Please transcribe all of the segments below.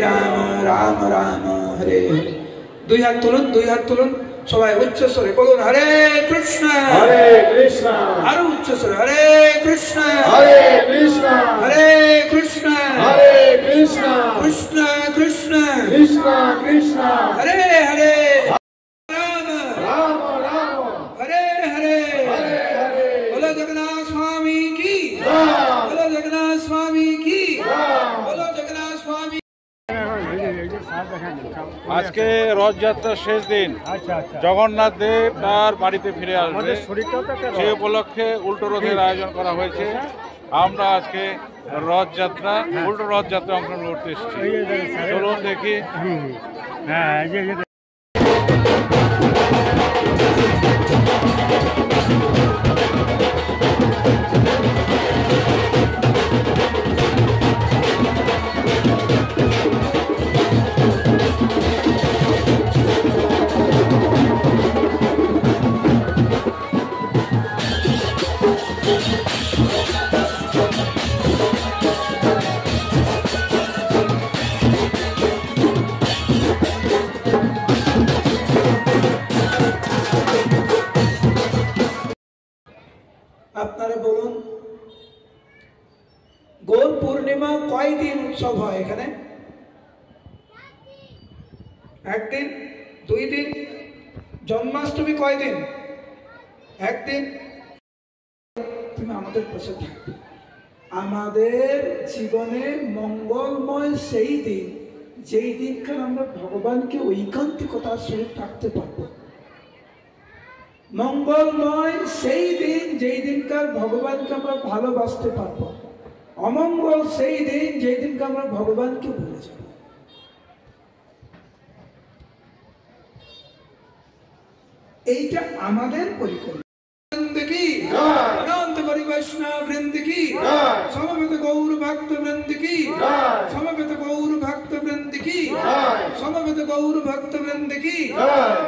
রাম রাম রাম হরে হরে। দুই হাত তুলুন সবাই উচ্চ স্বরে বলুন হরে কৃষ্ণ আরো উচ্চ স্বরে হরে কৃষ্ণ হরে কৃষ্ণ কৃষ্ণ কৃষ্ণ হরে হরে রাম হরে হরে बोलो जगन्नाथ स्वामी की बोलो जगन्नाथ स्वामी की बोलो जगन्नाथ स्वामी। আজকে রথযাত্রার শেষ দিন, জগন্নাথ দেব তার বাড়িতে ফিরে আসবে, সেই উপলক্ষে উল্টো রথের আয়োজন করা হয়েছে। আমরা আজকে রথযাত্রা উল্টো রথযাত্রা অংশগ্রহণ করতে এসেছি। চলুন দেখি। আপনারা বলুন গৌর পূর্ণিমা কয় দিন উৎসব হয় এখানে? একদিন, 2 দিন? জন্মাষ্টমী কয় দিন? একদিন। তুমি আমাদের পাশে থাকবে। আমাদের জীবনে মঙ্গলময় সেই দিন যেই দিনকার আমরা ভগবানকে ঐকান্তিকতার সহিত থাকতে পারবো। মঙ্গলময় সেই দিন যেই দিনকার ভগবানকে আমরা ভালোবাসতে পারবো। অমঙ্গল সেই দিন যেই দিনকে আমরা ভগবানকে ভুলে যাব। এইটা আমাদের পরিকল্পনা। अनंत करि वैष्णव वृंद की समवेत गौर भक्त वृंद की समवेत गौर भक्त वृंद की समवेत गौर भक्त वृंद की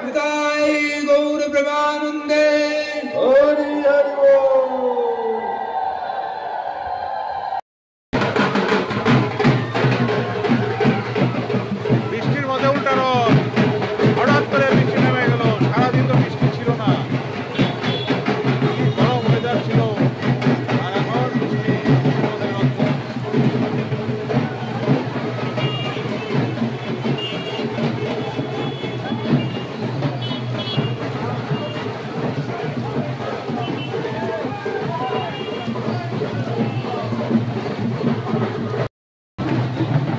विदाय गौर प्रेमानंदे हरि हरि बोल। বৃষ্টির মধ্যে উল্টা রথ, হঠাৎ করে বৃষ্টি নেমে গেল। সারাদিন তো বৃষ্টি ছিল না, গরম ওয়েদার ছিল, আর এখন বৃষ্টি।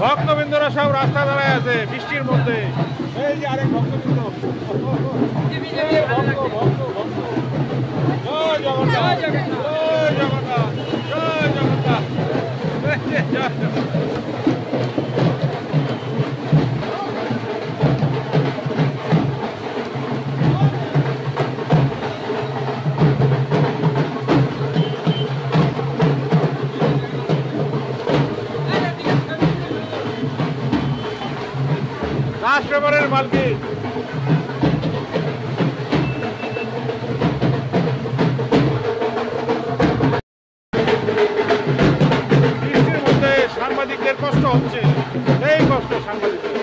ভক্তবৃন্দরা সব রাস্তা দাঁড়ায় আছে বৃষ্টির মধ্যে। এই যে আরেক ভক্তবৃন্দ, জয় জগন্নাথ, জয় জগন্নাথ, জয় জগন্নাথ, জয় জগন্নাথ। রাষ্ট্রপতির মালকি বৃষ্টির মধ্যে সাংবাদিকদের কষ্ট হচ্ছে, এই কষ্ট সাংবাদিকদের।